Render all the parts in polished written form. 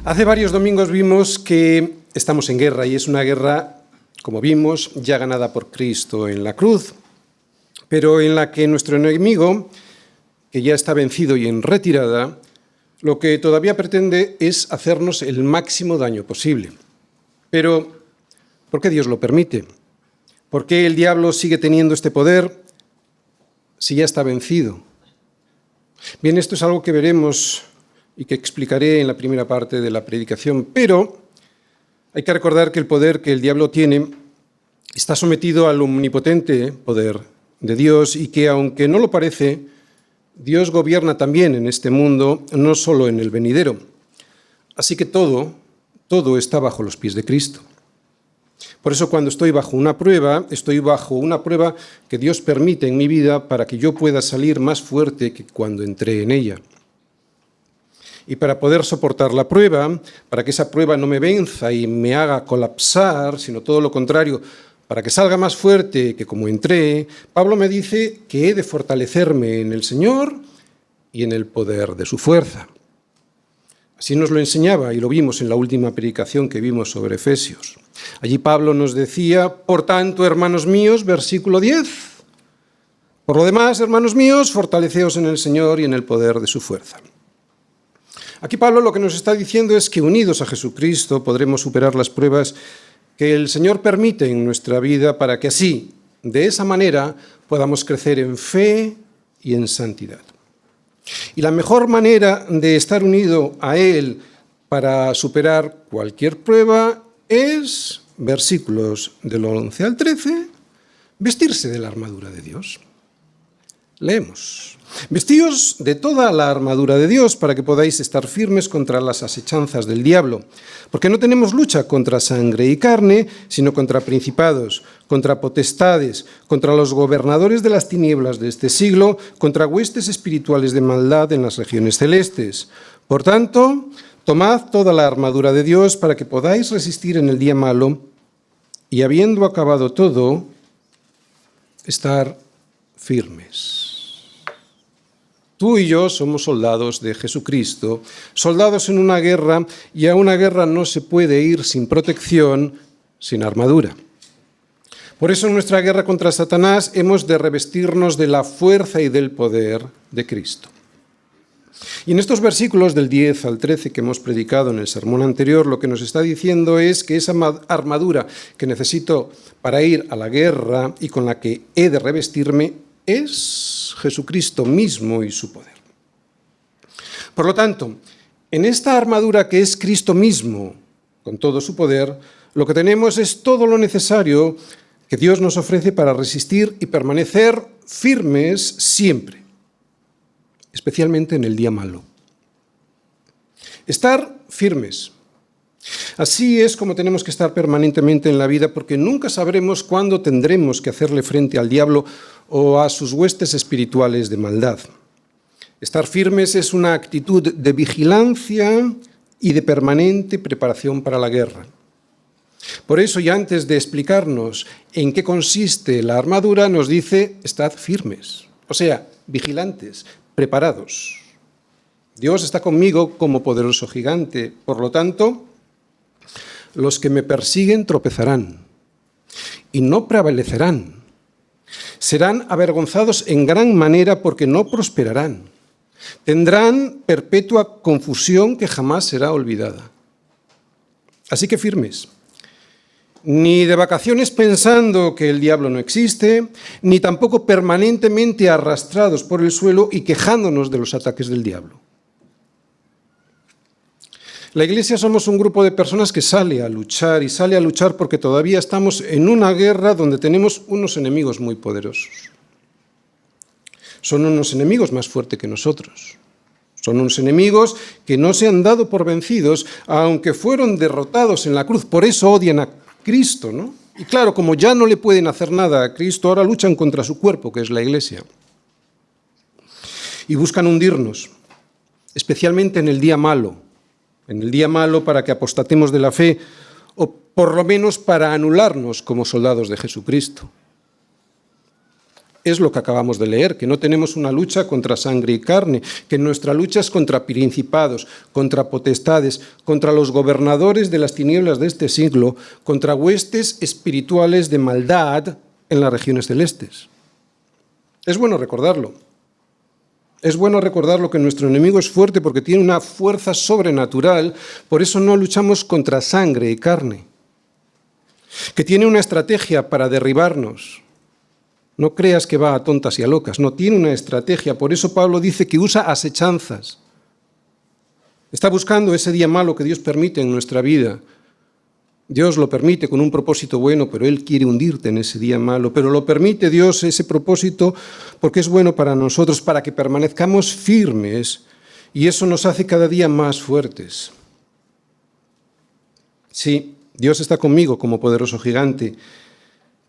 Hace varios domingos vimos que estamos en guerra y es una guerra, como vimos, ya ganada por Cristo en la cruz, pero en la que nuestro enemigo, que ya está vencido y en retirada, lo que todavía pretende es hacernos el máximo daño posible. Pero, ¿por qué Dios lo permite? ¿Por qué el diablo sigue teniendo este poder si ya está vencido? Bien, esto es algo que veremos y que explicaré en la primera parte de la predicación, pero hay que recordar que el poder que el diablo tiene está sometido al omnipotente poder de Dios y que, aunque no lo parece, Dios gobierna también en este mundo, no solo en el venidero. Así que todo está bajo los pies de Cristo. Por eso cuando estoy bajo una prueba que Dios permite en mi vida para que yo pueda salir más fuerte que cuando entré en ella. Y para poder soportar la prueba, para que esa prueba no me venza y me haga colapsar, sino todo lo contrario, para que salga más fuerte que como entré, Pablo me dice que he de fortalecerme en el Señor y en el poder de su fuerza. Así nos lo enseñaba y lo vimos en la última predicación que vimos sobre Efesios. Allí Pablo nos decía, por tanto, hermanos míos, versículo 10, por lo demás, hermanos míos, fortaleceos en el Señor y en el poder de su fuerza. Aquí Pablo lo que nos está diciendo es que unidos a Jesucristo podremos superar las pruebas que el Señor permite en nuestra vida para que así, de esa manera, podamos crecer en fe y en santidad. Y la mejor manera de estar unido a Él para superar cualquier prueba es, versículos del 11 al 13, vestirse de la armadura de Dios. Leemos. Vestíos de toda la armadura de Dios para que podáis estar firmes contra las asechanzas del diablo, porque no tenemos lucha contra sangre y carne, sino contra principados, contra potestades, contra los gobernadores de las tinieblas de este siglo, contra huestes espirituales de maldad en las regiones celestes. Por tanto, tomad toda la armadura de Dios para que podáis resistir en el día malo y, habiendo acabado todo, estar firmes. Tú y yo somos soldados de Jesucristo, soldados en una guerra, y a una guerra no se puede ir sin protección, sin armadura. Por eso en nuestra guerra contra Satanás hemos de revestirnos de la fuerza y del poder de Cristo. Y en estos versículos del 10 al 13 que hemos predicado en el sermón anterior, lo que nos está diciendo es que esa armadura que necesito para ir a la guerra y con la que he de revestirme es Jesucristo mismo y su poder. Por lo tanto, en esta armadura que es Cristo mismo, con todo su poder, lo que tenemos es todo lo necesario que Dios nos ofrece para resistir y permanecer firmes siempre, especialmente en el día malo. Estar firmes. Así es como tenemos que estar permanentemente en la vida, porque nunca sabremos cuándo tendremos que hacerle frente al diablo o a sus huestes espirituales de maldad. Estar firmes es una actitud de vigilancia y de permanente preparación para la guerra. Por eso, y antes de explicarnos en qué consiste la armadura, nos dice, estad firmes, o sea, vigilantes, preparados. Dios está conmigo como poderoso gigante, por lo tanto, los que me persiguen tropezarán y no prevalecerán. Serán avergonzados en gran manera porque no prosperarán. Tendrán perpetua confusión que jamás será olvidada. Así que firmes. Ni de vacaciones pensando que el diablo no existe, ni tampoco permanentemente arrastrados por el suelo y quejándonos de los ataques del diablo. La Iglesia somos un grupo de personas que sale a luchar, y sale a luchar porque todavía estamos en una guerra donde tenemos unos enemigos muy poderosos. Son unos enemigos más fuertes que nosotros. Son unos enemigos que no se han dado por vencidos, aunque fueron derrotados en la cruz. Por eso odian a Cristo, ¿no? Y claro, como ya no le pueden hacer nada a Cristo, ahora luchan contra su cuerpo, que es la Iglesia. Y buscan hundirnos, especialmente en el día malo. En el día malo para que apostatemos de la fe, o por lo menos para anularnos como soldados de Jesucristo. es lo que acabamos de leer, que no tenemos una lucha contra sangre y carne, que nuestra lucha es contra principados, contra potestades, contra los gobernadores de las tinieblas de este siglo, contra huestes espirituales de maldad en las regiones celestes. Es bueno recordarlo. Es bueno recordarlo que nuestro enemigo es fuerte porque tiene una fuerza sobrenatural, por eso no luchamos contra sangre y carne. Que tiene una estrategia para derribarnos. No creas que va a tontas y a locas, no, tiene una estrategia. Por eso Pablo dice que usa asechanzas. Está buscando ese día malo que Dios permite en nuestra vida. Dios lo permite con un propósito bueno, pero Él quiere hundirte en ese día malo. Pero lo permite Dios ese propósito porque es bueno para nosotros, para que permanezcamos firmes, y eso nos hace cada día más fuertes. Sí, Dios está conmigo como poderoso gigante,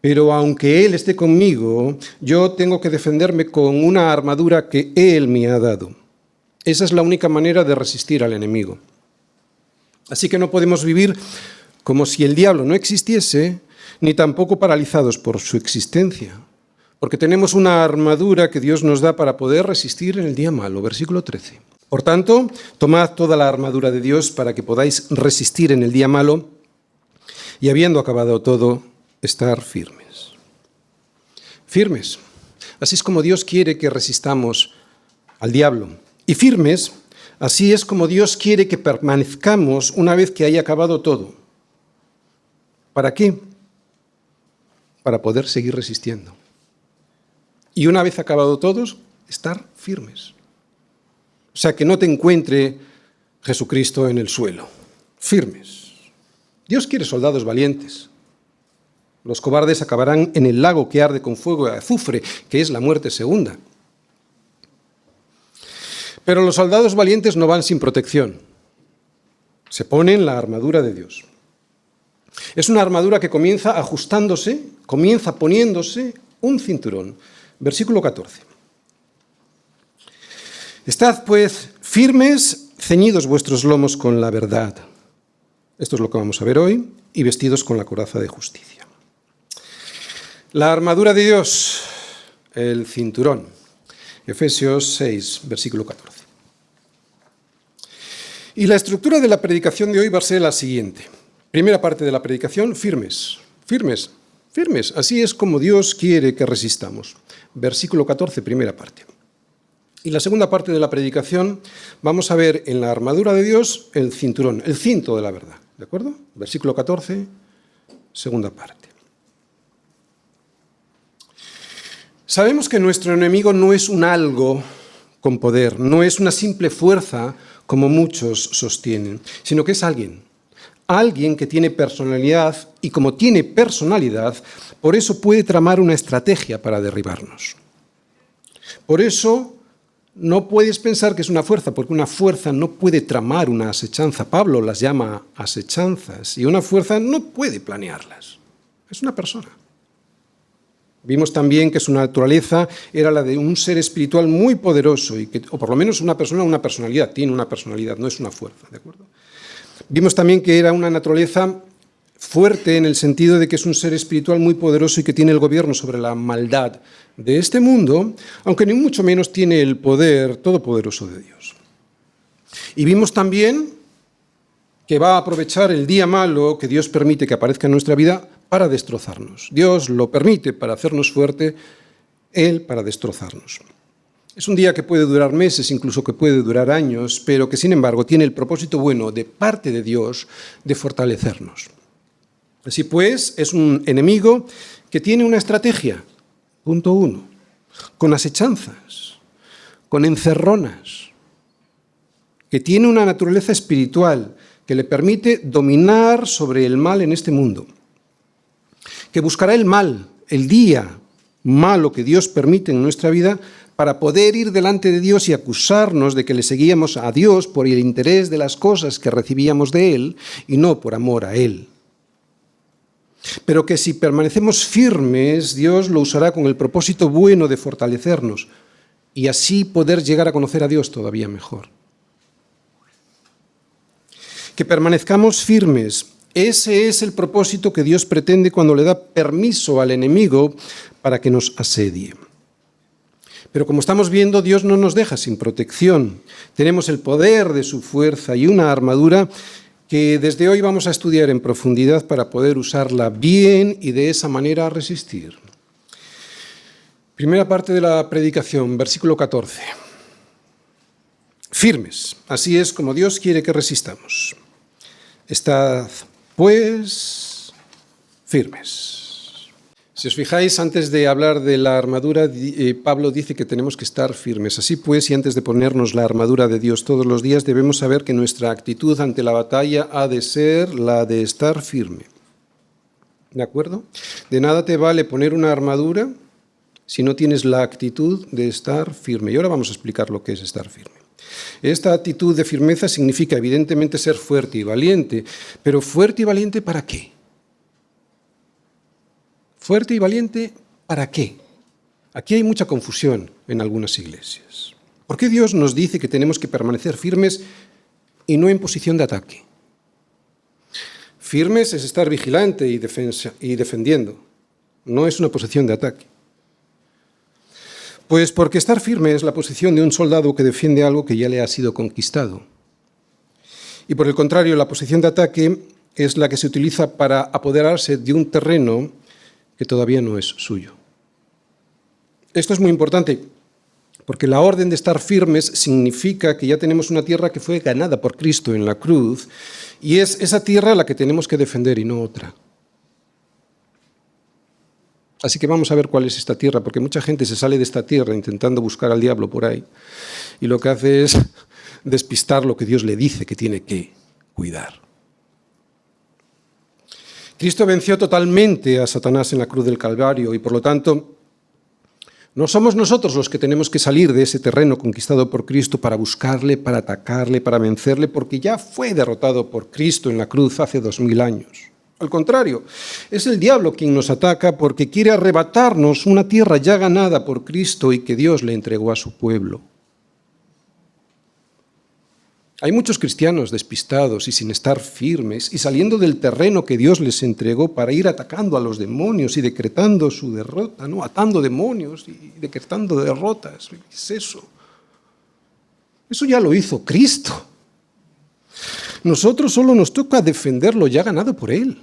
pero aunque Él esté conmigo, yo tengo que defenderme con una armadura que Él me ha dado. Esa es la única manera de resistir al enemigo. Así que no podemos vivir como si el diablo no existiese, ni tampoco paralizados por su existencia, porque tenemos una armadura que Dios nos da para poder resistir en el día malo. Versículo 13. Por tanto, tomad toda la armadura de Dios para que podáis resistir en el día malo y, habiendo acabado todo, estar firmes. Firmes. Así es como Dios quiere que resistamos al diablo. Y firmes, así es como Dios quiere que permanezcamos una vez que haya acabado todo. ¿Para qué? Para poder seguir resistiendo. Y una vez acabado todos, estar firmes. O sea, que no te encuentre Jesucristo en el suelo. Firmes. Dios quiere soldados valientes. Los cobardes acabarán en el lago que arde con fuego y azufre, que es la muerte segunda. Pero los soldados valientes no van sin protección. Se ponen la armadura de Dios. Es una armadura que comienza ajustándose, comienza poniéndose un cinturón. Versículo 14. Estad, pues, firmes, ceñidos vuestros lomos con la verdad. Esto es lo que vamos a ver hoy, y vestidos con la coraza de justicia. La armadura de Dios, el cinturón. Efesios 6, versículo 14. Y la estructura de la predicación de hoy va a ser la siguiente. Primera parte de la predicación, firmes, firmes, firmes. Así es como Dios quiere que resistamos. Versículo 14, primera parte. Y la segunda parte de la predicación, vamos a ver en la armadura de Dios el cinturón, el cinto de la verdad. ¿De acuerdo? Versículo 14, segunda parte. Sabemos que nuestro enemigo no es un algo con poder, no es una simple fuerza como muchos sostienen, sino que es alguien que tiene personalidad, y como tiene personalidad, por eso puede tramar una estrategia para derribarnos. Por eso no puedes pensar que es una fuerza, porque una fuerza no puede tramar una asechanza. Pablo las llama asechanzas, y una fuerza no puede planearlas. Es una persona. Vimos también que su naturaleza era la de un ser espiritual muy poderoso, o por lo menos una persona, una personalidad, tiene una personalidad, no es una fuerza, ¿de acuerdo? Vimos también que era una naturaleza fuerte en el sentido de que es un ser espiritual muy poderoso y que tiene el gobierno sobre la maldad de este mundo, aunque ni mucho menos tiene el poder todopoderoso de Dios. Y vimos también que va a aprovechar el día malo que Dios permite que aparezca en nuestra vida para destrozarnos. Dios lo permite para hacernos fuerte, Él para destrozarnos. Es un día que puede durar meses, incluso que puede durar años, pero que sin embargo tiene el propósito bueno de parte de Dios de fortalecernos. Así pues, es un enemigo que tiene una estrategia, punto 1, con asechanzas, con encerronas, que tiene una naturaleza espiritual que le permite dominar sobre el mal en este mundo, que buscará el mal, el día malo que Dios permite en nuestra vida para poder ir delante de Dios y acusarnos de que le seguíamos a Dios por el interés de las cosas que recibíamos de Él y no por amor a Él. Pero que si permanecemos firmes, Dios lo usará con el propósito bueno de fortalecernos y así poder llegar a conocer a Dios todavía mejor. Que permanezcamos firmes. Ese es el propósito que Dios pretende cuando le da permiso al enemigo para que nos asedie. Pero como estamos viendo, Dios no nos deja sin protección. Tenemos el poder de su fuerza y una armadura que desde hoy vamos a estudiar en profundidad para poder usarla bien y de esa manera resistir. Primera parte de la predicación, versículo 14. Firmes, así es como Dios quiere que resistamos. Estad, pues, firmes. Si os fijáis, antes de hablar de la armadura, Pablo dice que tenemos que estar firmes. Así pues, y antes de ponernos la armadura de Dios todos los días, debemos saber que nuestra actitud ante la batalla ha de ser la de estar firme. ¿De acuerdo? De nada te vale poner una armadura si no tienes la actitud de estar firme. Y ahora vamos a explicar lo que es estar firme. Esta actitud de firmeza significa, evidentemente, ser fuerte y valiente. Pero ¿fuerte y valiente para qué? ¿Fuerte y valiente para qué? Aquí hay mucha confusión en algunas iglesias. ¿Por qué Dios nos dice que tenemos que permanecer firmes y no en posición de ataque? Firmes es estar vigilante y defendiendo, no es una posición de ataque. Pues porque estar firme es la posición de un soldado que defiende algo que ya le ha sido conquistado. Y por el contrario, la posición de ataque es la que se utiliza para apoderarse de un terreno que todavía no es suyo. Esto es muy importante, porque la orden de estar firmes significa que ya tenemos una tierra que fue ganada por Cristo en la cruz, y es esa tierra la que tenemos que defender y no otra. Así que vamos a ver cuál es esta tierra, porque mucha gente se sale de esta tierra intentando buscar al diablo por ahí, y lo que hace es despistar lo que Dios le dice que tiene que cuidar. Cristo venció totalmente a Satanás en la cruz del Calvario y, por lo tanto, no somos nosotros los que tenemos que salir de ese terreno conquistado por Cristo para buscarle, para atacarle, para vencerle, porque ya fue derrotado por Cristo en la cruz hace 2000 años. Al contrario, es el diablo quien nos ataca porque quiere arrebatarnos una tierra ya ganada por Cristo y que Dios le entregó a su pueblo. Hay muchos cristianos despistados y sin estar firmes y saliendo del terreno que Dios les entregó para ir atacando a los demonios y decretando su derrota, ¿no? Atando demonios y decretando derrotas. ¿Qué es eso? Eso ya lo hizo Cristo. Nosotros solo nos toca defender lo ya ganado por Él.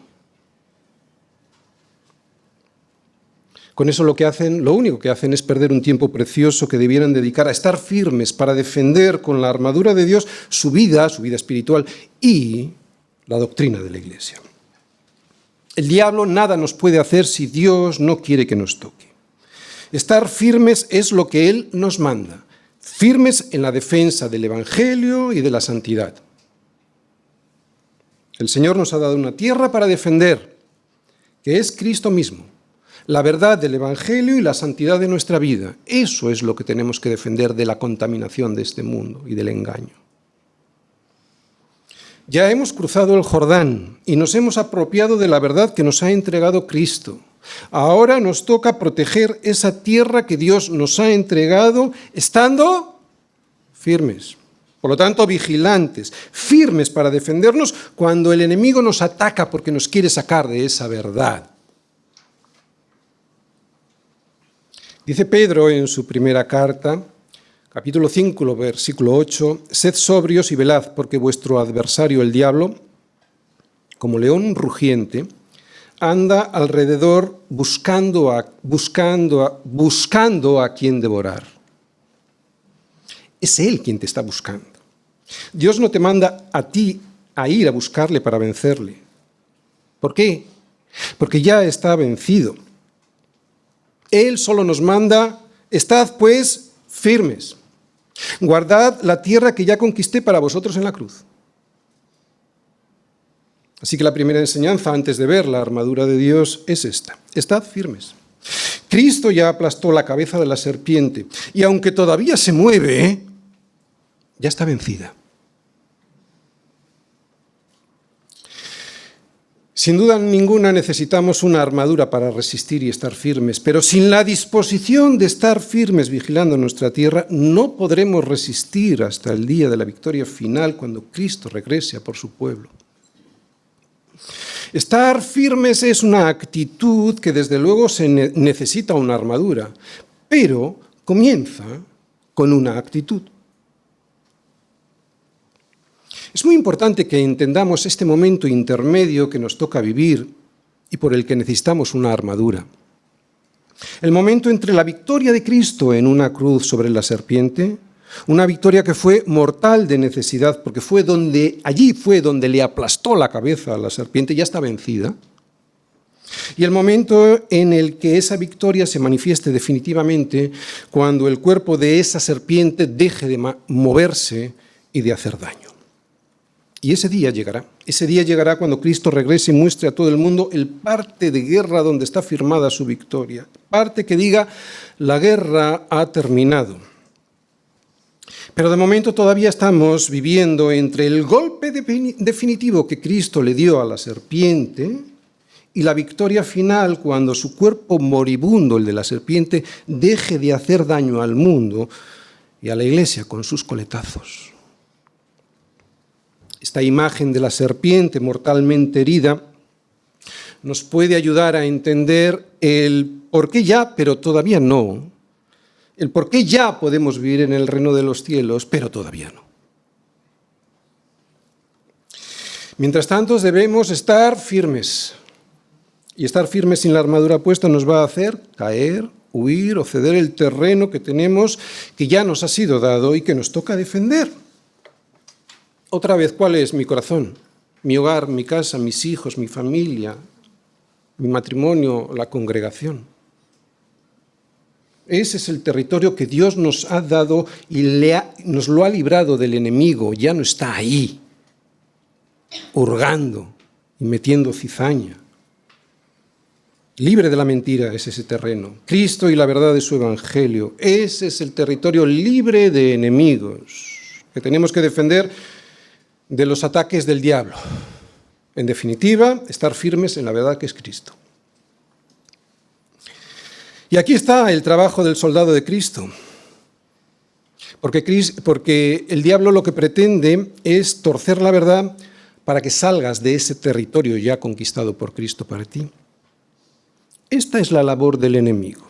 Con eso lo único que hacen es perder un tiempo precioso que debieran dedicar a estar firmes para defender con la armadura de Dios su vida espiritual y la doctrina de la Iglesia. El diablo nada nos puede hacer si Dios no quiere que nos toque. Estar firmes es lo que Él nos manda, firmes en la defensa del Evangelio y de la santidad. El Señor nos ha dado una tierra para defender, que es Cristo mismo. La verdad del Evangelio y la santidad de nuestra vida. Eso es lo que tenemos que defender de la contaminación de este mundo y del engaño. Ya hemos cruzado el Jordán y nos hemos apropiado de la verdad que nos ha entregado Cristo. Ahora nos toca proteger esa tierra que Dios nos ha entregado estando firmes. Por lo tanto, vigilantes, firmes para defendernos cuando el enemigo nos ataca porque nos quiere sacar de esa verdad. Dice Pedro en su primera carta, capítulo 5, versículo 8, «Sed sobrios y velad, porque vuestro adversario, el diablo, como león rugiente, anda alrededor buscando a quien devorar». Es Él quien te está buscando. Dios no te manda a ti a ir a buscarle para vencerle. ¿Por qué? Porque ya está vencido. Él solo nos manda, estad pues firmes, guardad la tierra que ya conquisté para vosotros en la cruz. Así que la primera enseñanza antes de ver la armadura de Dios es esta, estad firmes. Cristo ya aplastó la cabeza de la serpiente y aunque todavía se mueve, ya está vencida. Sin duda ninguna necesitamos una armadura para resistir y estar firmes, pero sin la disposición de estar firmes vigilando nuestra tierra, no podremos resistir hasta el día de la victoria final cuando Cristo regrese a por su pueblo. Estar firmes es una actitud que desde luego necesita una armadura, pero comienza con una actitud. Es muy importante que entendamos este momento intermedio que nos toca vivir y por el que necesitamos una armadura. El momento entre la victoria de Cristo en una cruz sobre la serpiente, una victoria que fue mortal de necesidad, porque allí fue donde le aplastó la cabeza a la serpiente, ya está vencida, y el momento en el que esa victoria se manifieste definitivamente cuando el cuerpo de esa serpiente deje de moverse y de hacer daño. Y ese día llegará cuando Cristo regrese y muestre a todo el mundo el parte de guerra donde está firmada su victoria, parte que diga, la guerra ha terminado. Pero de momento todavía estamos viviendo entre el golpe definitivo que Cristo le dio a la serpiente y la victoria final cuando su cuerpo moribundo, el de la serpiente, deje de hacer daño al mundo y a la Iglesia con sus coletazos. Esta imagen de la serpiente mortalmente herida nos puede ayudar a entender el por qué ya, pero todavía no. El por qué ya podemos vivir en el reino de los cielos, pero todavía no. Mientras tanto, debemos estar firmes. Y estar firmes sin la armadura puesta nos va a hacer caer, huir o ceder el terreno que tenemos, que ya nos ha sido dado y que nos toca defender. Otra vez, ¿cuál es mi corazón? Mi hogar, mi casa, mis hijos, mi familia, mi matrimonio, la congregación. Ese es el territorio que Dios nos ha dado y nos lo ha librado del enemigo. Ya no está ahí, hurgando y metiendo cizaña. Libre de la mentira es ese terreno. Cristo y la verdad de su evangelio. Ese es el territorio libre de enemigos que tenemos que defender de los ataques del diablo. En definitiva, estar firmes en la verdad que es Cristo. Y aquí está el trabajo del soldado de Cristo. Porque el diablo lo que pretende es torcer la verdad para que salgas de ese territorio ya conquistado por Cristo para ti. Esta es la labor del enemigo.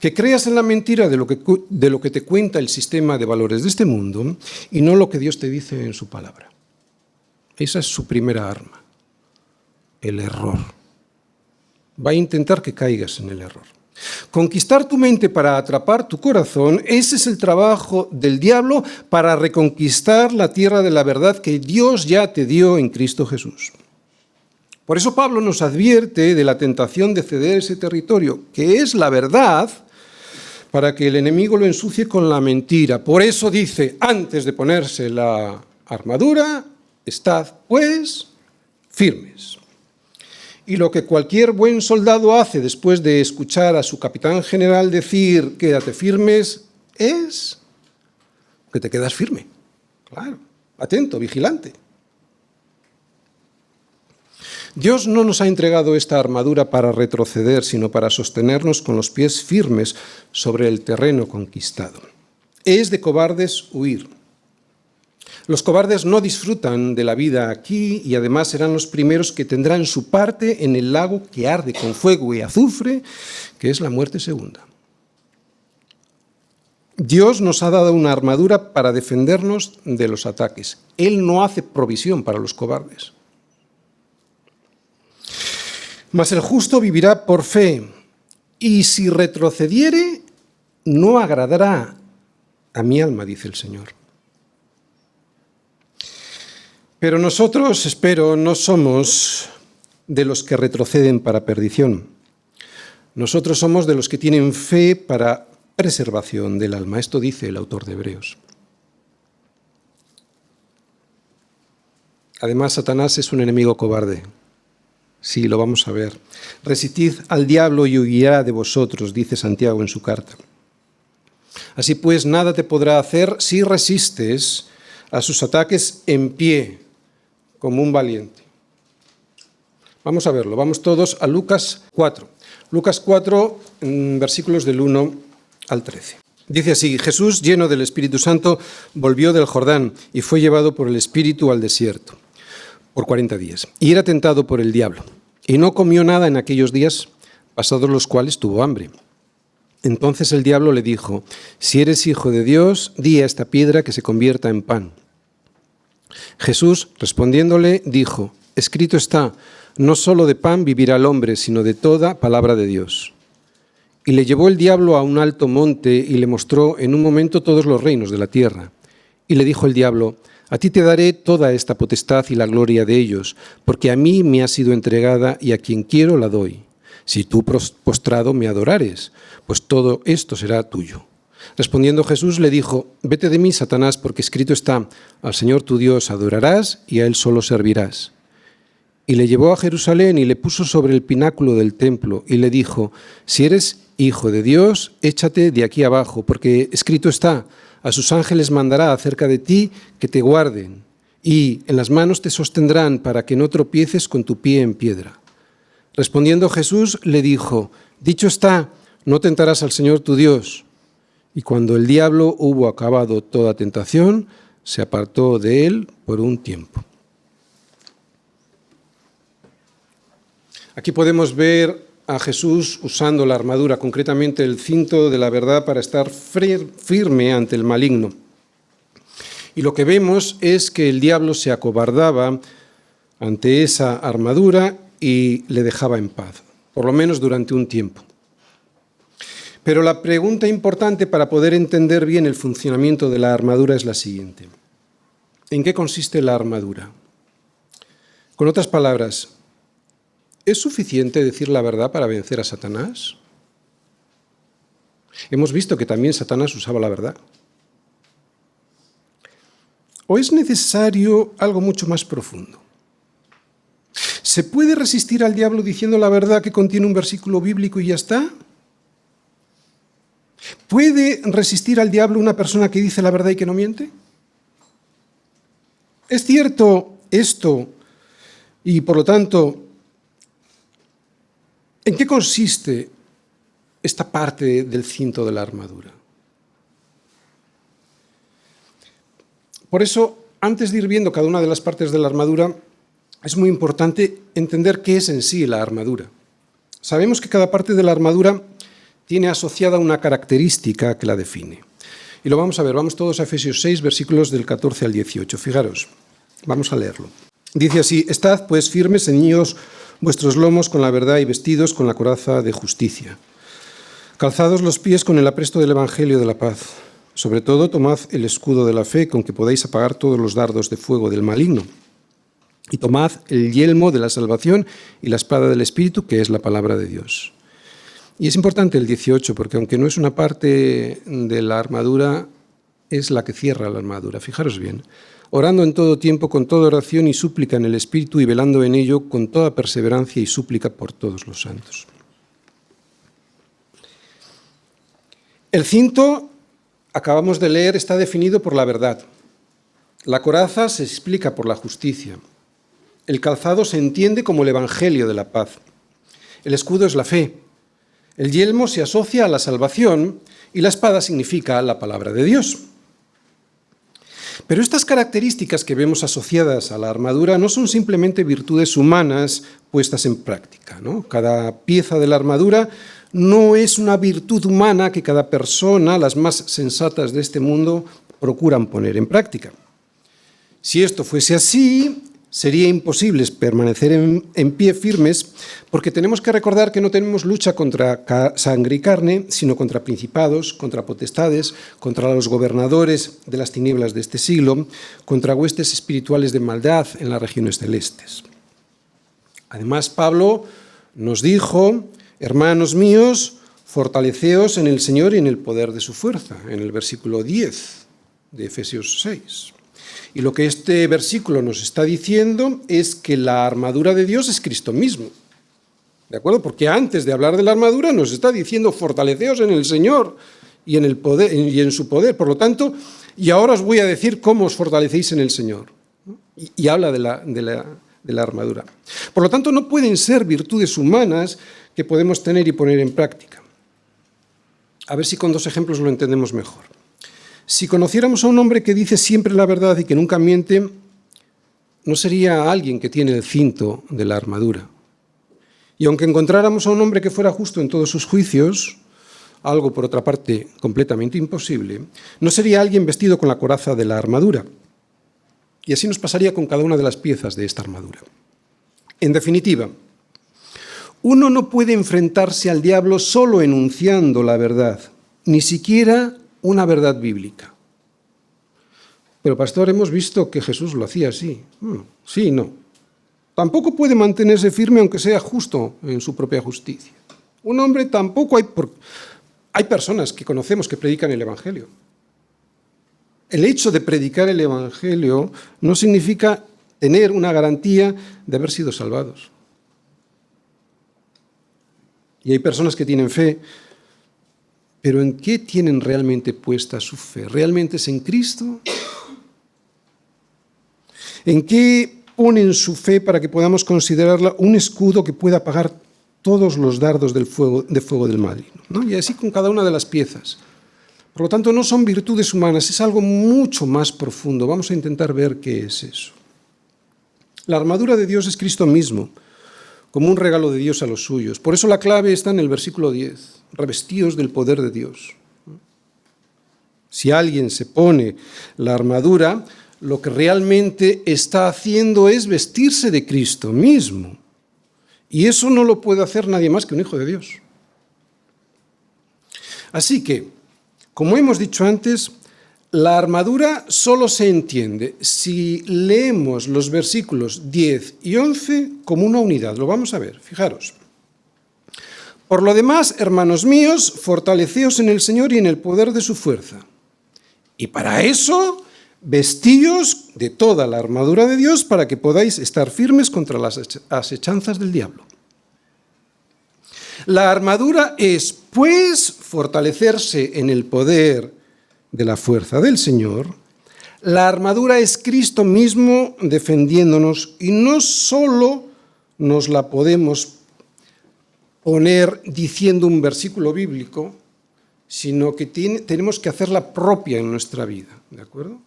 Que creas en la mentira de lo que te cuenta el sistema de valores de este mundo y no lo que Dios te dice en su palabra. Esa es su primera arma, el error. Va a intentar que caigas en el error. Conquistar tu mente para atrapar tu corazón, ese es el trabajo del diablo para reconquistar la tierra de la verdad que Dios ya te dio en Cristo Jesús. Por eso Pablo nos advierte de la tentación de ceder ese territorio, que es la verdad, para que el enemigo lo ensucie con la mentira. Por eso dice, antes de ponerse la armadura, estad, pues, firmes. Y lo que cualquier buen soldado hace después de escuchar a su capitán general decir, quédate firmes, es que te quedas firme. Claro, atento, vigilante. Dios no nos ha entregado esta armadura para retroceder, sino para sostenernos con los pies firmes sobre el terreno conquistado. Es de cobardes huir. Los cobardes no disfrutan de la vida aquí y además serán los primeros que tendrán su parte en el lago que arde con fuego y azufre, que es la muerte segunda. Dios nos ha dado una armadura para defendernos de los ataques. Él no hace provisión para los cobardes. Mas el justo vivirá por fe, y si retrocediere, no agradará a mi alma, dice el Señor. Pero nosotros, espero, no somos de los que retroceden para perdición. Nosotros somos de los que tienen fe para preservación del alma. Esto dice el autor de Hebreos. Además, Satanás es un enemigo cobarde. Sí, lo vamos a ver. Resistid al diablo y huirá de vosotros, dice Santiago en su carta. Así pues, nada te podrá hacer si resistes a sus ataques en pie, como un valiente. Vamos a verlo, vamos todos a Lucas 4. Lucas 4, versículos del 1 al 13. Dice así, Jesús, lleno del Espíritu Santo, volvió del Jordán y fue llevado por el Espíritu al desierto por 40 días. Y era tentado por el diablo. Y no comió nada en aquellos días, pasados los cuales tuvo hambre. Entonces el diablo le dijo: si eres hijo de Dios, di a esta piedra que se convierta en pan. Jesús, respondiéndole, dijo: escrito está, no solo de pan vivirá el hombre, sino de toda palabra de Dios. Y le llevó el diablo a un alto monte y le mostró en un momento todos los reinos de la tierra. Y le dijo el diablo: a ti te daré toda esta potestad y la gloria de ellos, porque a mí me ha sido entregada y a quien quiero la doy. Si tú postrado me adorares, pues todo esto será tuyo. Respondiendo Jesús le dijo: vete de mí, Satanás, porque escrito está, al Señor tu Dios adorarás y a Él solo servirás. Y le llevó a Jerusalén y le puso sobre el pináculo del templo y le dijo: si eres hijo de Dios, échate de aquí abajo, porque escrito está, a sus ángeles mandará acerca de ti que te guarden, y en las manos te sostendrán para que no tropieces con tu pie en piedra. Respondiendo Jesús le dijo: dicho está, no tentarás al Señor tu Dios. Y cuando el diablo hubo acabado toda tentación, se apartó de él por un tiempo. Aquí podemos ver a Jesús usando la armadura, concretamente el cinto de la verdad, para estar firme ante el maligno. Y lo que vemos es que el diablo se acobardaba ante esa armadura y le dejaba en paz, por lo menos durante un tiempo. Pero la pregunta importante para poder entender bien el funcionamiento de la armadura es la siguiente: ¿en qué consiste la armadura? Con otras palabras, ¿es suficiente decir la verdad para vencer a Satanás? Hemos visto que también Satanás usaba la verdad. ¿O es necesario algo mucho más profundo? ¿Se puede resistir al diablo diciendo la verdad que contiene un versículo bíblico y ya está? ¿Puede resistir al diablo una persona que dice la verdad y que no miente? ¿Es cierto esto? Y por lo tanto, ¿en qué consiste esta parte del cinto de la armadura? Por eso, antes de ir viendo cada una de las partes de la armadura, es muy importante entender qué es en sí la armadura. Sabemos que cada parte de la armadura tiene asociada una característica que la define. Y lo vamos a ver, vamos todos a Efesios 6, versículos del 14 al 18. Fijaros, vamos a leerlo. Dice así: estad pues firmes, ceñidos vuestros lomos con la verdad y vestidos con la coraza de justicia. Calzados los pies con el apresto del Evangelio de la paz. Sobre todo, tomad el escudo de la fe con que podáis apagar todos los dardos de fuego del maligno. Y tomad el yelmo de la salvación y la espada del Espíritu, que es la palabra de Dios. Y es importante el 18, porque aunque no es una parte de la armadura, es la que cierra la armadura. Fijaros bien: orando en todo tiempo con toda oración y súplica en el Espíritu y velando en ello con toda perseverancia y súplica por todos los santos. El cinto, acabamos de leer, está definido por la verdad. La coraza se explica por la justicia. El calzado se entiende como el Evangelio de la paz. El escudo es la fe. El yelmo se asocia a la salvación y la espada significa la palabra de Dios. Pero estas características que vemos asociadas a la armadura no son simplemente virtudes humanas puestas en práctica, ¿no? Cada pieza de la armadura no es una virtud humana que cada persona, las más sensatas de este mundo, procuran poner en práctica. Si esto fuese así, sería imposible permanecer en pie firmes, porque tenemos que recordar que no tenemos lucha contra sangre y carne, sino contra principados, contra potestades, contra los gobernadores de las tinieblas de este siglo, contra huestes espirituales de maldad en las regiones celestes. Además, Pablo nos dijo: hermanos míos, fortaleceos en el Señor y en el poder de su fuerza, en el versículo 10 de Efesios 6. Y lo que este versículo nos está diciendo es que la armadura de Dios es Cristo mismo. ¿De acuerdo? Porque antes de hablar de la armadura nos está diciendo: fortaleceos en el Señor y en el poder, y en su poder. Por lo tanto, y ahora os voy a decir cómo os fortalecéis en el Señor. Y habla de la armadura. Por lo tanto, no pueden ser virtudes humanas que podemos tener y poner en práctica. A ver si con dos ejemplos lo entendemos mejor. Si conociéramos a un hombre que dice siempre la verdad y que nunca miente, no sería alguien que tiene el cinto de la armadura. Y aunque encontráramos a un hombre que fuera justo en todos sus juicios, algo por otra parte completamente imposible, no sería alguien vestido con la coraza de la armadura. Y así nos pasaría con cada una de las piezas de esta armadura. En definitiva, uno no puede enfrentarse al diablo solo enunciando la verdad, ni siquiera una verdad bíblica. Pero, pastor, hemos visto que Jesús lo hacía así. Sí y no. Tampoco puede mantenerse firme aunque sea justo en su propia justicia. Un hombre tampoco hay personas que conocemos que predican el Evangelio. El hecho de predicar el Evangelio no significa tener una garantía de haber sido salvados. Y hay personas que tienen fe, pero ¿en qué tienen realmente puesta su fe? ¿Realmente es en Cristo? ¿En qué ponen su fe para que podamos considerarla un escudo que pueda apagar todos los dardos de fuego del maligno? ¿No? Y así con cada una de las piezas. Por lo tanto, no son virtudes humanas, es algo mucho más profundo. Vamos a intentar ver qué es eso. La armadura de Dios es Cristo mismo, como un regalo de Dios a los suyos. Por eso la clave está en el versículo 10, revestidos del poder de Dios. Si alguien se pone la armadura, lo que realmente está haciendo es vestirse de Cristo mismo. Y eso no lo puede hacer nadie más que un hijo de Dios. Así que, como hemos dicho antes, la armadura solo se entiende si leemos los versículos 10 y 11 como una unidad. Lo vamos a ver, fijaros. Por lo demás, hermanos míos, fortaleceos en el Señor y en el poder de su fuerza. Y para eso, vestíos de toda la armadura de Dios para que podáis estar firmes contra las asechanzas del diablo. La armadura es, pues, fortalecerse en el poder de la fuerza del Señor. La armadura es Cristo mismo defendiéndonos y no solo nos la podemos poner diciendo un versículo bíblico, sino que tenemos que hacerla propia en nuestra vida, ¿de acuerdo?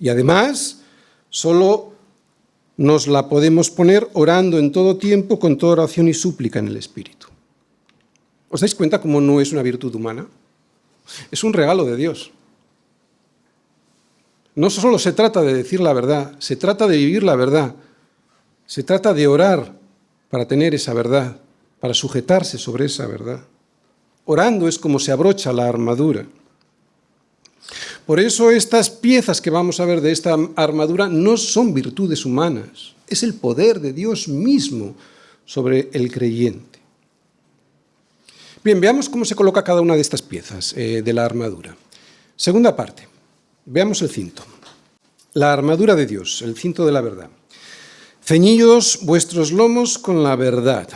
Y además, solo nos la podemos poner orando en todo tiempo con toda oración y súplica en el Espíritu. ¿Os dais cuenta cómo no es una virtud humana? Es un regalo de Dios. No solo se trata de decir la verdad, se trata de vivir la verdad. Se trata de orar para tener esa verdad, para sujetarse sobre esa verdad. Orando es como se abrocha la armadura. Por eso estas piezas que vamos a ver de esta armadura no son virtudes humanas, es el poder de Dios mismo sobre el creyente. Bien, veamos cómo se coloca cada una de estas piezas de la armadura. Segunda parte, veamos el cinto. La armadura de Dios, el cinto de la verdad. Ceñidos vuestros lomos con la verdad.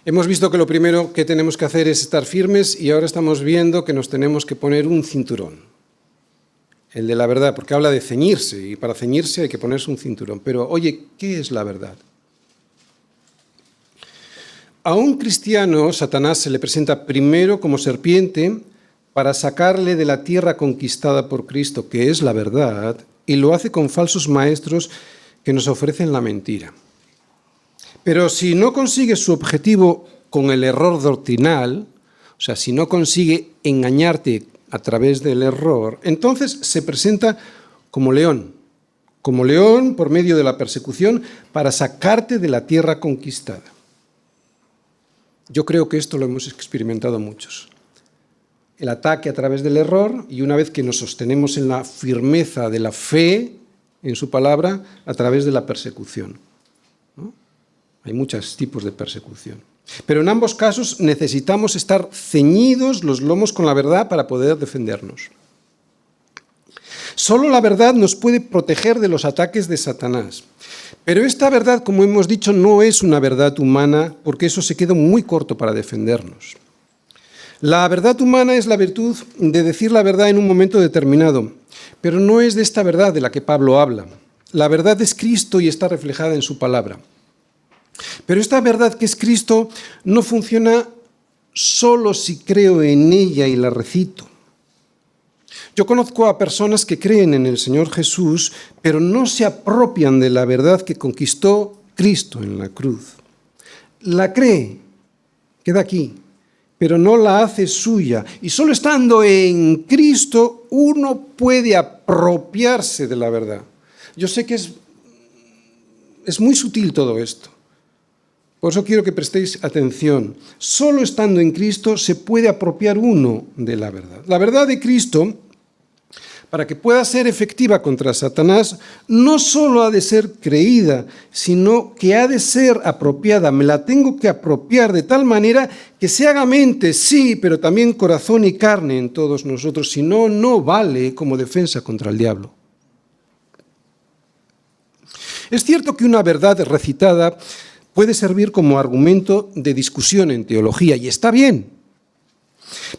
Hemos visto que lo primero que tenemos que hacer es estar firmes y ahora estamos viendo que nos tenemos que poner un cinturón, el de la verdad, porque habla de ceñirse y para ceñirse hay que ponerse un cinturón. Pero, oye, ¿qué es la verdad? A un cristiano, Satanás se le presenta primero como serpiente para sacarle de la tierra conquistada por Cristo, que es la verdad, y lo hace con falsos maestros que nos ofrecen la mentira. Pero si no consigue su objetivo con el error doctrinal, o sea, si no consigue engañarte a través del error, entonces se presenta como león por medio de la persecución para sacarte de la tierra conquistada. Yo creo que esto lo hemos experimentado muchos. El ataque a través del error y una vez que nos sostenemos en la firmeza de la fe en su palabra, a través de la persecución. Hay muchos tipos de persecución. Pero en ambos casos necesitamos estar ceñidos los lomos con la verdad para poder defendernos. Solo la verdad nos puede proteger de los ataques de Satanás. Pero esta verdad, como hemos dicho, no es una verdad humana, porque eso se queda muy corto para defendernos. La verdad humana es la virtud de decir la verdad en un momento determinado, pero no es de esta verdad de la que Pablo habla. La verdad es Cristo y está reflejada en su palabra. Pero esta verdad que es Cristo no funciona solo si creo en ella y la recito. Yo conozco a personas que creen en el Señor Jesús, pero no se apropian de la verdad que conquistó Cristo en la cruz. La cree, queda aquí, pero no la hace suya. Y solo estando en Cristo uno puede apropiarse de la verdad. Yo sé que es muy sutil todo esto. Por eso quiero que prestéis atención. Solo estando en Cristo se puede apropiar uno de la verdad. La verdad de Cristo, para que pueda ser efectiva contra Satanás, no solo ha de ser creída, sino que ha de ser apropiada. Me la tengo que apropiar de tal manera que se haga mente, sí, pero también corazón y carne en todos nosotros. Si no, no vale como defensa contra el diablo. Es cierto que una verdad recitada puede servir como argumento de discusión en teología, y está bien,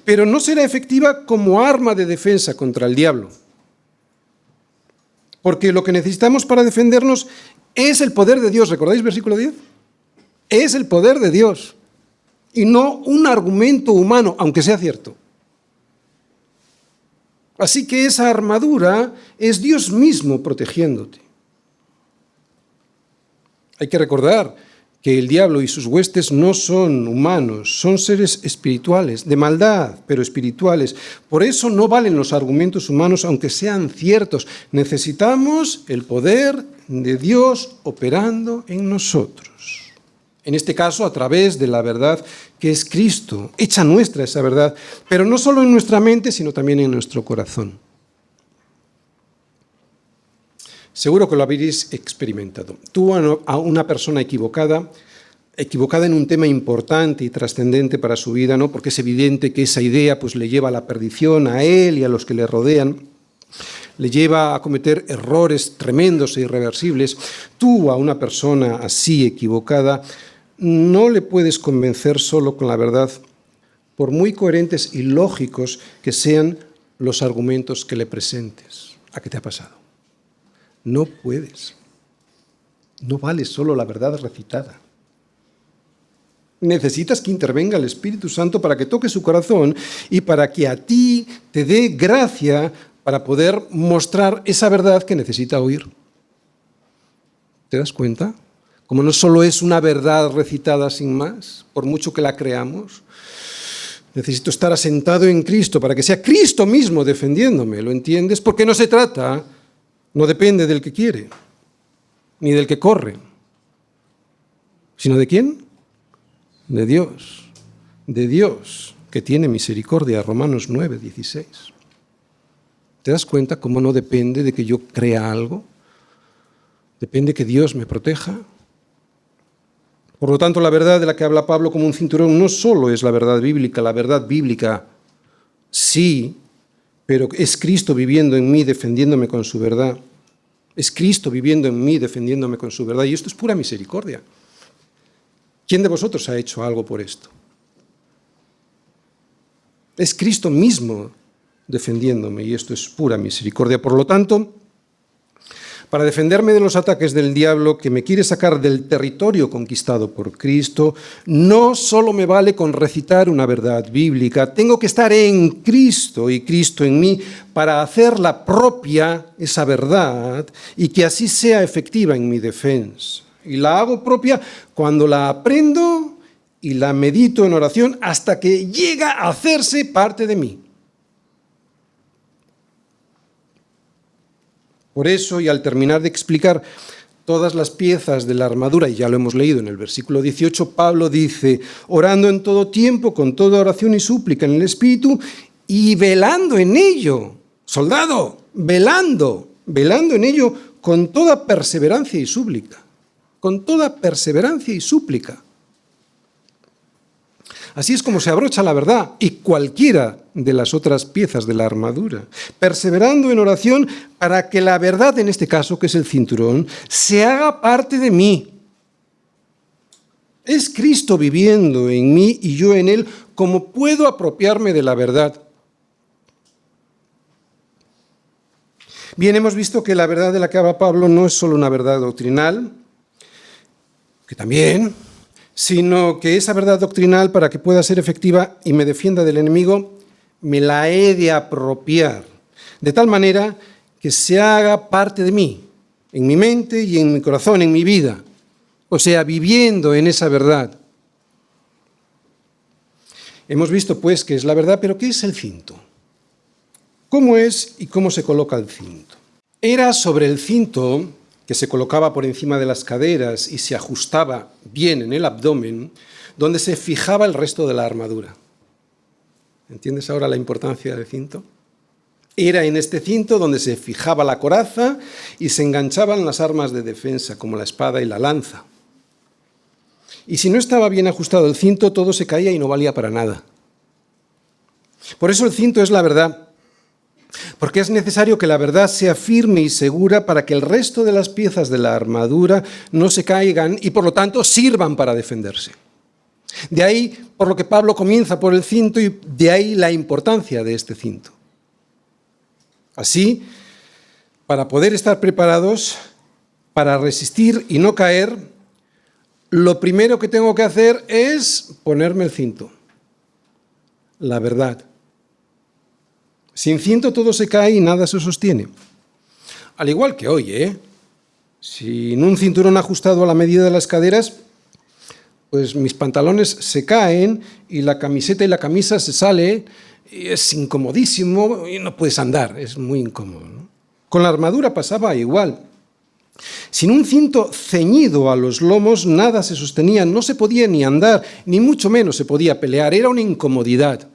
pero no será efectiva como arma de defensa contra el diablo. Porque lo que necesitamos para defendernos es el poder de Dios. ¿Recordáis versículo 10? Es el poder de Dios y no un argumento humano, aunque sea cierto. Así que esa armadura es Dios mismo protegiéndote. Hay que recordar que el diablo y sus huestes no son humanos, son seres espirituales, de maldad, pero espirituales. Por eso no valen los argumentos humanos, aunque sean ciertos. Necesitamos el poder de Dios operando en nosotros. En este caso, a través de la verdad que es Cristo, hecha nuestra esa verdad, pero no solo en nuestra mente, sino también en nuestro corazón. Seguro que lo habréis experimentado. Tú a una persona equivocada en un tema importante y trascendente para su vida, ¿no? Porque es evidente que esa idea pues, le lleva a la perdición a él y a los que le rodean, le lleva a cometer errores tremendos e irreversibles. Tú a una persona así equivocada no le puedes convencer solo con la verdad, por muy coherentes y lógicos que sean los argumentos que le presentes. ¿A qué te ha pasado? No puedes. No vale solo la verdad recitada. Necesitas que intervenga el Espíritu Santo para que toque su corazón y para que a ti te dé gracia para poder mostrar esa verdad que necesita oír. ¿Te das cuenta? Como no solo es una verdad recitada sin más, por mucho que la creamos, necesito estar asentado en Cristo para que sea Cristo mismo defendiéndome, ¿lo entiendes? Porque no se trata... No depende del que quiere, ni del que corre, sino ¿de quién? De Dios, que tiene misericordia, Romanos 9, 16. ¿Te das cuenta cómo no depende de que yo crea algo? Depende que Dios me proteja. Por lo tanto, la verdad de la que habla Pablo como un cinturón no solo es la verdad bíblica sí, pero es Cristo viviendo en mí, defendiéndome con su verdad. Es Cristo viviendo en mí, defendiéndome con su verdad. Y esto es pura misericordia. ¿Quién de vosotros ha hecho algo por esto? Es Cristo mismo defendiéndome, y esto es pura misericordia. Por lo tanto, para defenderme de los ataques del diablo que me quiere sacar del territorio conquistado por Cristo, no solo me vale con recitar una verdad bíblica, tengo que estar en Cristo y Cristo en mí para hacerla propia, esa verdad, y que así sea efectiva en mi defensa. Y la hago propia cuando la aprendo y la medito en oración hasta que llega a hacerse parte de mí. Por eso, y al terminar de explicar todas las piezas de la armadura, y ya lo hemos leído en el versículo 18, Pablo dice, orando en todo tiempo, con toda oración y súplica en el Espíritu, y velando en ello, soldado, velando en ello con toda perseverancia y súplica, con toda perseverancia y súplica. Así es como se abrocha la verdad y cualquiera de las otras piezas de la armadura, perseverando en oración para que la verdad, en este caso, que es el cinturón, se haga parte de mí. Es Cristo viviendo en mí y yo en Él, como puedo apropiarme de la verdad. Bien, hemos visto que la verdad de la que habla Pablo no es solo una verdad doctrinal, que también, sino que esa verdad doctrinal, para que pueda ser efectiva y me defienda del enemigo, me la he de apropiar, de tal manera que se haga parte de mí, en mi mente y en mi corazón, en mi vida, o sea, viviendo en esa verdad. Hemos visto, pues, qué es la verdad, pero ¿qué es el cinto? ¿Cómo es y cómo se coloca el cinto? Era sobre el cinto, que se colocaba por encima de las caderas y se ajustaba bien en el abdomen, donde se fijaba el resto de la armadura. ¿Entiendes ahora la importancia del cinto? Era en este cinto donde se fijaba la coraza y se enganchaban las armas de defensa, como la espada y la lanza. Y si no estaba bien ajustado el cinto, todo se caía y no valía para nada. Por eso el cinto es la verdad, porque es necesario que la verdad sea firme y segura para que el resto de las piezas de la armadura no se caigan y por lo tanto sirvan para defenderse. De ahí por lo que Pablo comienza por el cinto y de ahí la importancia de este cinto. Así, para poder estar preparados para resistir y no caer, lo primero que tengo que hacer es ponerme el cinto, la verdad. Sin cinto todo se cae y nada se sostiene. Al igual que hoy, sin un cinturón ajustado a la medida de las caderas, pues mis pantalones se caen y la camiseta y la camisa se sale, y es incomodísimo y no puedes andar, es muy incómodo, ¿no? Con la armadura pasaba igual. Sin un cinto ceñido a los lomos, nada se sostenía, no se podía ni andar, ni mucho menos se podía pelear, era una incomodidad.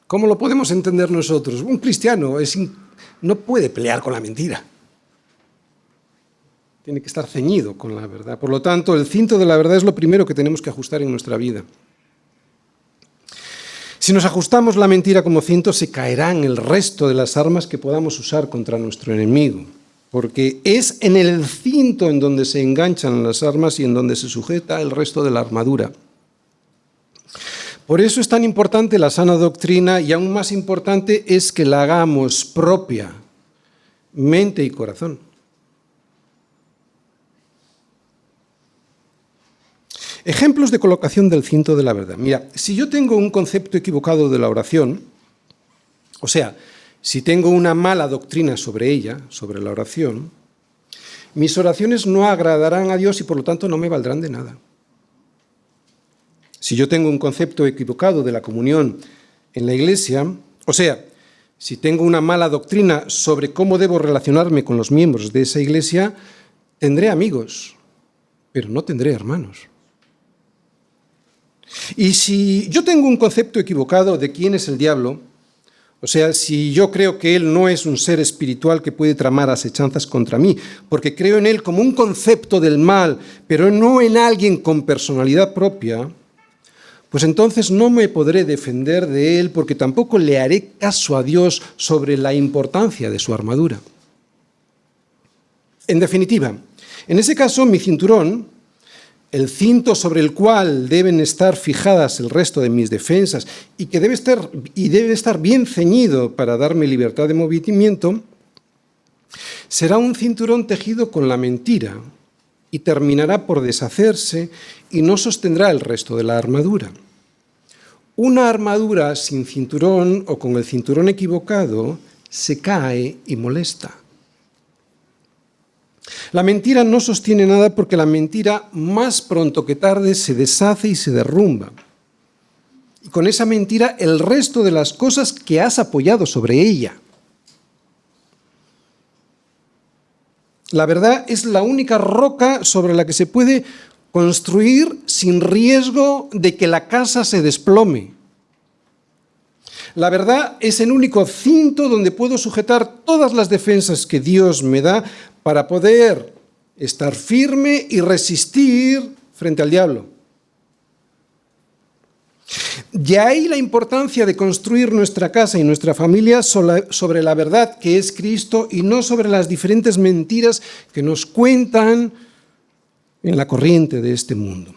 ¿Cómo lo podemos entender nosotros? Un cristiano no puede pelear con la mentira. Tiene que estar ceñido con la verdad. Por lo tanto, el cinto de la verdad es lo primero que tenemos que ajustar en nuestra vida. Si nos ajustamos la mentira como cinto, se caerán el resto de las armas que podamos usar contra nuestro enemigo. Porque es en el cinto en donde se enganchan las armas y en donde se sujeta el resto de la armadura. Por eso es tan importante la sana doctrina y aún más importante es que la hagamos propia, mente y corazón. Ejemplos de colocación del cinto de la verdad. Mira, si yo tengo un concepto equivocado de la oración, o sea, si tengo una mala doctrina sobre ella, sobre la oración, mis oraciones no agradarán a Dios y por lo tanto no me valdrán de nada. Si yo tengo un concepto equivocado de la comunión en la iglesia, o sea, si tengo una mala doctrina sobre cómo debo relacionarme con los miembros de esa iglesia, tendré amigos, pero no tendré hermanos. Y si yo tengo un concepto equivocado de quién es el diablo, o sea, si yo creo que él no es un ser espiritual que puede tramar asechanzas contra mí, porque creo en él como un concepto del mal, pero no en alguien con personalidad propia, pues entonces no me podré defender de él porque tampoco le haré caso a Dios sobre la importancia de su armadura. En definitiva, en ese caso mi cinturón, el cinto sobre el cual deben estar fijadas el resto de mis defensas y que debe estar bien ceñido para darme libertad de movimiento, será un cinturón tejido con la mentira y terminará por deshacerse y no sostendrá el resto de la armadura. Una armadura sin cinturón o con el cinturón equivocado se cae y molesta. La mentira no sostiene nada porque la mentira más pronto que tarde se deshace y se derrumba. Y con esa mentira el resto de las cosas que has apoyado sobre ella. La verdad es la única roca sobre la que se puede construir sin riesgo de que la casa se desplome. La verdad es el único cinto donde puedo sujetar todas las defensas que Dios me da para poder estar firme y resistir frente al diablo. De ahí la importancia de construir nuestra casa y nuestra familia sobre la verdad que es Cristo y no sobre las diferentes mentiras que nos cuentan en la corriente de este mundo.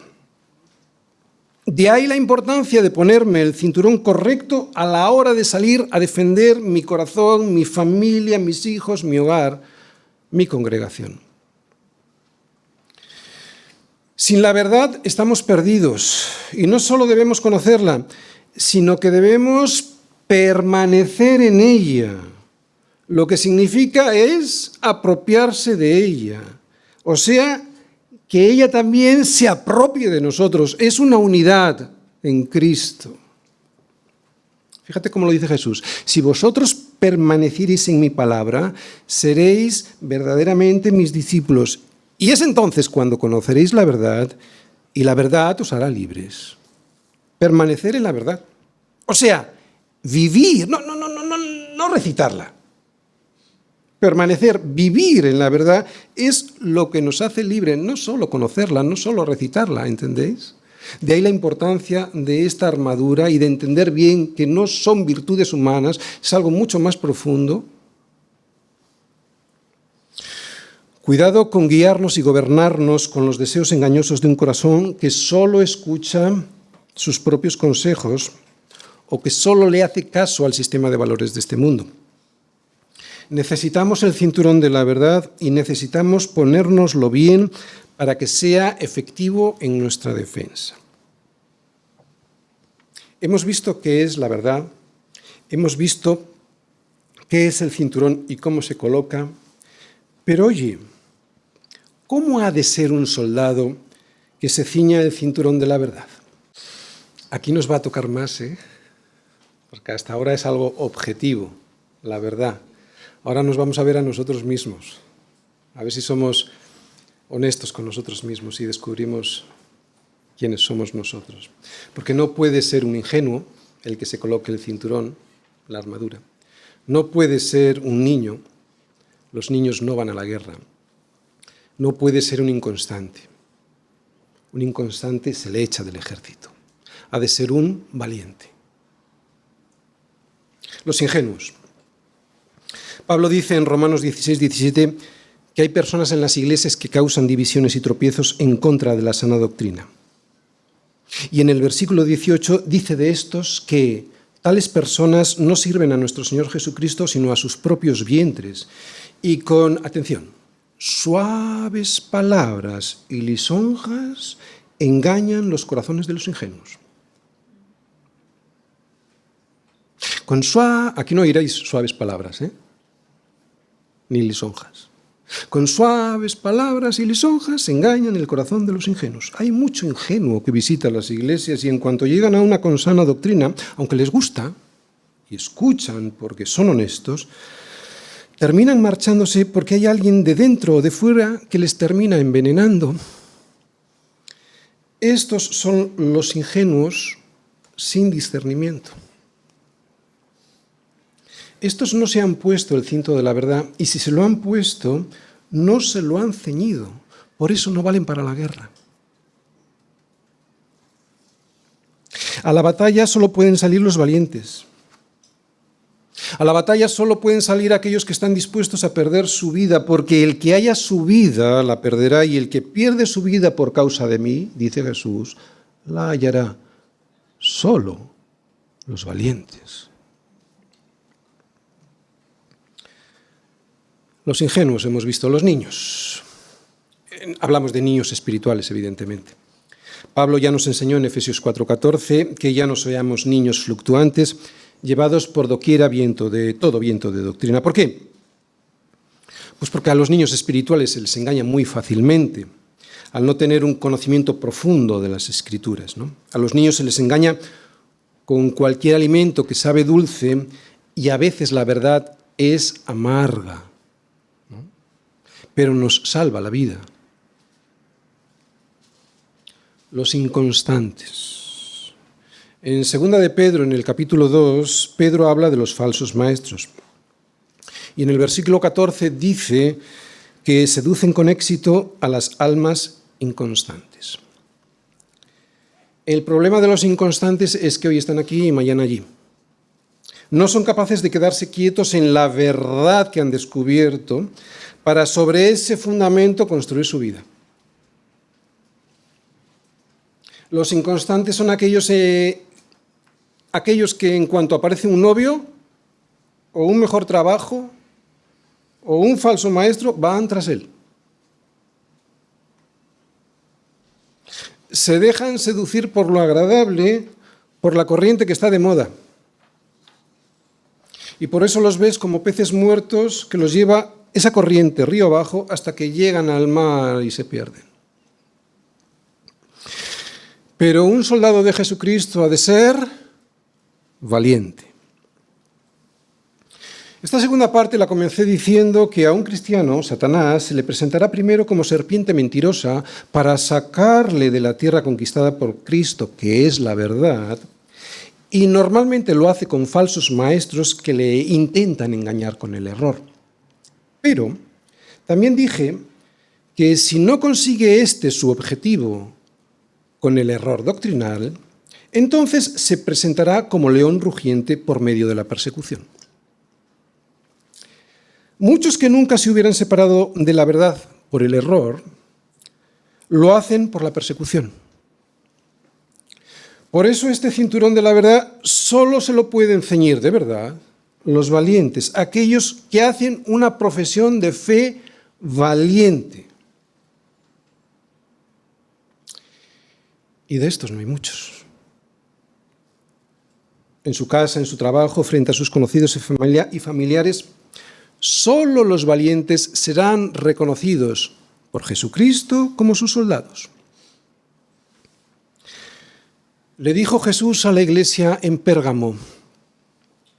De ahí la importancia de ponerme el cinturón correcto a la hora de salir a defender mi corazón, mi familia, mis hijos, mi hogar, mi congregación. Sin la verdad estamos perdidos y no solo debemos conocerla, sino que debemos permanecer en ella, lo que significa es apropiarse de ella, o sea, que ella también se apropie de nosotros, es una unidad en Cristo. Fíjate cómo lo dice Jesús. Si vosotros permaneciereis en mi palabra, seréis verdaderamente mis discípulos. Y es entonces cuando conoceréis la verdad, y la verdad os hará libres. Permanecer en la verdad. O sea, vivir, no recitarla. Permanecer, vivir en la verdad es lo que nos hace libres, no solo conocerla, no solo recitarla, ¿entendéis? De ahí la importancia de esta armadura y de entender bien que no son virtudes humanas, es algo mucho más profundo. Cuidado con guiarnos y gobernarnos con los deseos engañosos de un corazón que solo escucha sus propios consejos o que solo le hace caso al sistema de valores de este mundo. Necesitamos el cinturón de la verdad y necesitamos ponérnoslo bien para que sea efectivo en nuestra defensa. Hemos visto qué es la verdad, hemos visto qué es el cinturón y cómo se coloca, pero oye, ¿cómo ha de ser un soldado que se ciña el cinturón de la verdad? Aquí nos va a tocar más, porque hasta ahora es algo objetivo, la verdad. Ahora nos vamos a ver a nosotros mismos, a ver si somos honestos con nosotros mismos y descubrimos quiénes somos nosotros. Porque no puede ser un ingenuo el que se coloque el cinturón, la armadura. No puede ser un niño, los niños no van a la guerra. No puede ser un inconstante. Un inconstante se le echa del ejército. Ha de ser un valiente. Los ingenuos. Pablo dice en Romanos 16, 17 que hay personas en las iglesias que causan divisiones y tropiezos en contra de la sana doctrina. Y en el versículo 18 dice de estos que tales personas no sirven a nuestro Señor Jesucristo, sino a sus propios vientres. Y con, atención, suaves palabras y lisonjas engañan los corazones de los ingenuos. Aquí no oiréis suaves palabras, ni lisonjas. Con suaves palabras y lisonjas engañan el corazón de los ingenuos. Hay mucho ingenuo que visita las iglesias y en cuanto llegan a una con sana doctrina, aunque les gusta y escuchan porque son honestos, terminan marchándose porque hay alguien de dentro o de fuera que les termina envenenando. Estos son los ingenuos sin discernimiento. Estos no se han puesto el cinto de la verdad y si se lo han puesto, no se lo han ceñido. Por eso no valen para la guerra. A la batalla solo pueden salir los valientes. A la batalla solo pueden salir aquellos que están dispuestos a perder su vida, porque el que haya su vida la perderá y el que pierde su vida por causa de mí, dice Jesús, la hallará. Solo los valientes. Los ingenuos hemos visto, los niños. Hablamos de niños espirituales, evidentemente. Pablo ya nos enseñó en Efesios 4:14 que ya no seamos niños fluctuantes, llevados por doquiera todo viento de doctrina. ¿Por qué? Pues porque a los niños espirituales se les engaña muy fácilmente, al no tener un conocimiento profundo de las Escrituras, ¿no? A los niños se les engaña con cualquier alimento que sabe dulce y a veces la verdad es amarga, pero nos salva la vida. Los inconstantes. En 2 de Pedro, en el capítulo 2, Pedro habla de los falsos maestros. Y en el versículo 14 dice que seducen con éxito a las almas inconstantes. El problema de los inconstantes es que hoy están aquí y mañana allí. No son capaces de quedarse quietos en la verdad que han descubierto para sobre ese fundamento construir su vida. Los inconstantes son aquellos que en cuanto aparece un novio o un mejor trabajo o un falso maestro, van tras él. Se dejan seducir por lo agradable, por la corriente que está de moda. Y por eso los ves como peces muertos que los lleva esa corriente río abajo hasta que llegan al mar y se pierden. Pero un soldado de Jesucristo ha de ser valiente. Esta segunda parte la comencé diciendo que a un cristiano, Satanás, se le presentará primero como serpiente mentirosa para sacarle de la tierra conquistada por Cristo, que es la verdad, y normalmente lo hace con falsos maestros que le intentan engañar con el error. Pero también dije que si no consigue su objetivo con el error doctrinal, entonces se presentará como león rugiente por medio de la persecución. Muchos que nunca se hubieran separado de la verdad por el error, lo hacen por la persecución. Por eso este cinturón de la verdad solo se lo pueden ceñir de verdad los valientes, aquellos que hacen una profesión de fe valiente. Y de estos no hay muchos. En su casa, en su trabajo, frente a sus conocidos y familiares, solo los valientes serán reconocidos por Jesucristo como sus soldados. Le dijo Jesús a la iglesia en Pérgamo: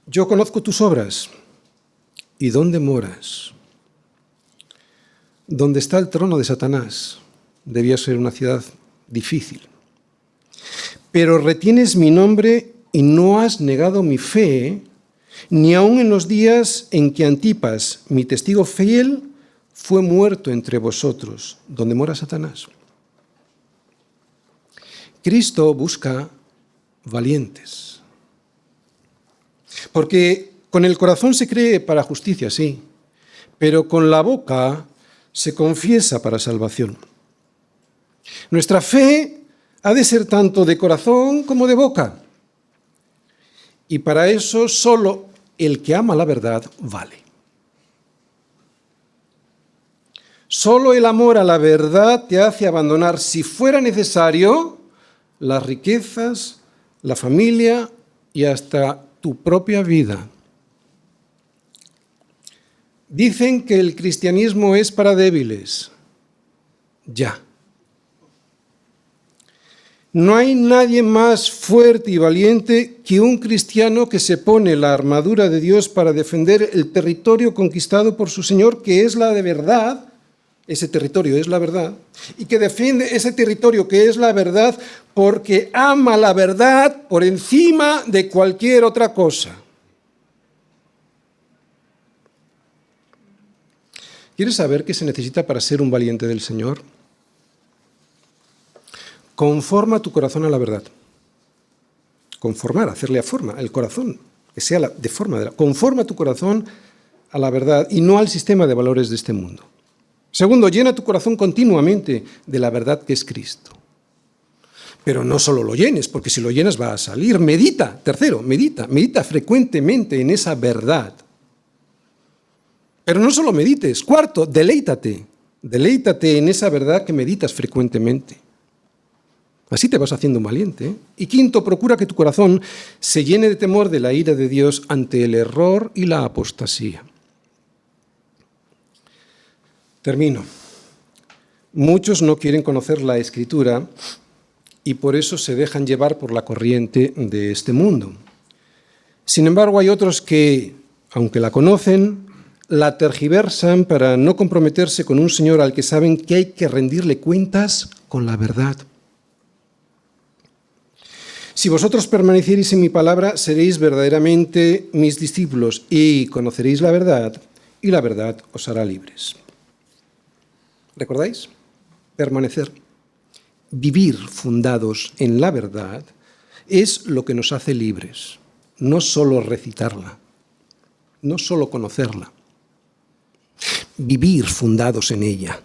yo conozco tus obras y dónde moras. Donde está el trono de Satanás, debía ser una ciudad difícil. Pero retienes mi nombre y no has negado mi fe, ni aun en los días en que Antipas, mi testigo fiel, fue muerto entre vosotros, donde mora Satanás. Cristo busca valientes. Porque con el corazón se cree para justicia, sí, pero con la boca se confiesa para salvación. Nuestra fe ha de ser tanto de corazón como de boca. Y para eso solo el que ama la verdad vale. Solo el amor a la verdad te hace abandonar, si fuera necesario, las riquezas, la familia y hasta tu propia vida. Dicen que el cristianismo es para débiles. Ya. No hay nadie más fuerte y valiente que un cristiano que se pone la armadura de Dios para defender el territorio conquistado por su Señor, que es la de verdad. Ese territorio es la verdad, y que defiende ese territorio que es la verdad porque ama la verdad por encima de cualquier otra cosa. ¿Quieres saber qué se necesita para ser un valiente del Señor? Conforma tu corazón a la verdad. Conformar, hacerle a forma, el corazón, que sea de forma. Conforma tu corazón a la verdad y no al sistema de valores de este mundo. Segundo, llena tu corazón continuamente de la verdad que es Cristo. Pero no solo lo llenes, porque si lo llenas va a salir. Medita. Tercero, medita frecuentemente en esa verdad. Pero no solo medites. Cuarto, deleítate. Deleítate en esa verdad que meditas frecuentemente. Así te vas haciendo un valiente. Y quinto, procura que tu corazón se llene de temor de la ira de Dios ante el error y la apostasía. Termino. Muchos no quieren conocer la Escritura y por eso se dejan llevar por la corriente de este mundo. Sin embargo, hay otros que, aunque la conocen, la tergiversan para no comprometerse con un Señor al que saben que hay que rendirle cuentas con la verdad. Si vosotros permaneciereis en mi palabra, seréis verdaderamente mis discípulos y conoceréis la verdad, y la verdad os hará libres. ¿Recordáis? Permanecer, vivir fundados en la verdad es lo que nos hace libres, no solo recitarla, no solo conocerla, vivir fundados en ella.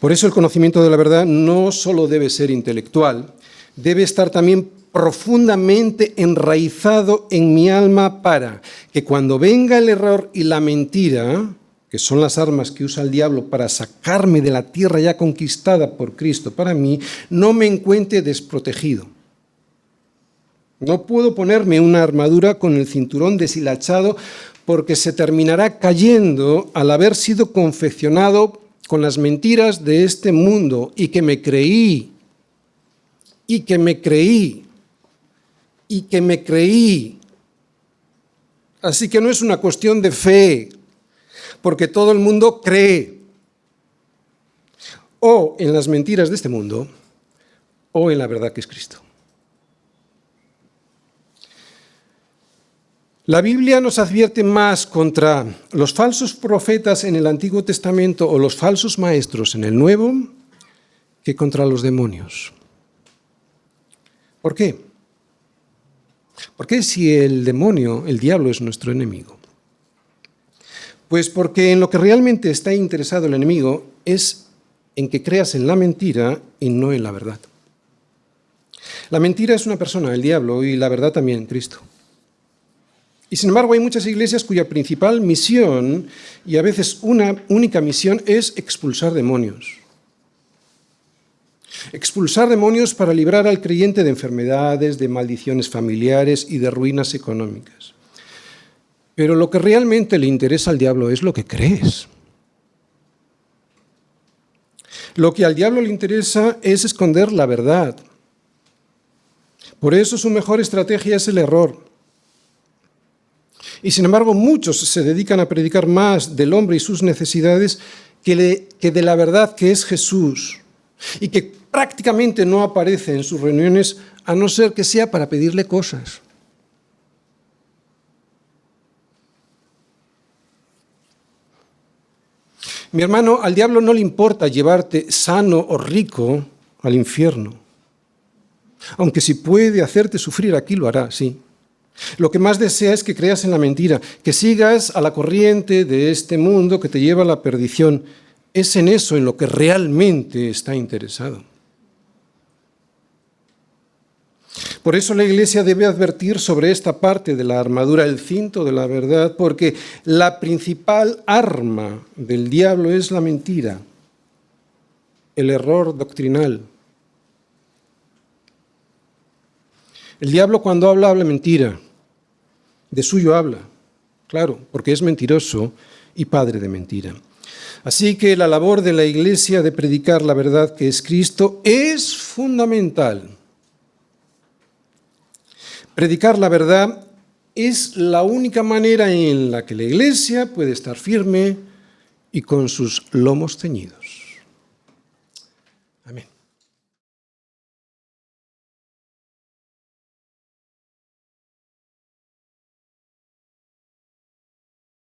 Por eso el conocimiento de la verdad no solo debe ser intelectual, debe estar también profundamente enraizado en mi alma para que cuando venga el error y la mentira, que son las armas que usa el diablo para sacarme de la tierra ya conquistada por Cristo para mí, no me encuentre desprotegido. No puedo ponerme una armadura con el cinturón deshilachado porque se terminará cayendo al haber sido confeccionado con las mentiras de este mundo y que me creí, y que me creí, y que me creí. Así que no es una cuestión de fe, porque todo el mundo cree o en las mentiras de este mundo o en la verdad que es Cristo. La Biblia nos advierte más contra los falsos profetas en el Antiguo Testamento o los falsos maestros en el Nuevo que contra los demonios. ¿Por qué? ¿Por qué si el demonio, el diablo, es nuestro enemigo? Pues porque en lo que realmente está interesado el enemigo es en que creas en la mentira y no en la verdad. La mentira es una persona, el diablo, y la verdad también, Cristo. Y sin embargo hay muchas iglesias cuya principal misión, y a veces una única misión, es expulsar demonios. Expulsar demonios para librar al creyente de enfermedades, de maldiciones familiares y de ruinas económicas. Pero lo que realmente le interesa al diablo es lo que crees. Lo que al diablo le interesa es esconder la verdad. Por eso su mejor estrategia es el error. Y sin embargo muchos se dedican a predicar más del hombre y sus necesidades que de la verdad que es Jesús, y que prácticamente no aparece en sus reuniones a no ser que sea para pedirle cosas. Mi hermano, al diablo no le importa llevarte sano o rico al infierno. Aunque si puede hacerte sufrir aquí, lo hará, sí. Lo que más desea es que creas en la mentira, que sigas a la corriente de este mundo que te lleva a la perdición. Es en eso en lo que realmente está interesado. Por eso la Iglesia debe advertir sobre esta parte de la armadura, el cinto de la verdad, porque la principal arma del diablo es la mentira, el error doctrinal. El diablo cuando habla mentira, de suyo habla, claro, porque es mentiroso y padre de mentira. Así que la labor de la Iglesia de predicar la verdad que es Cristo es fundamental. Predicar la verdad es la única manera en la que la Iglesia puede estar firme y con sus lomos ceñidos.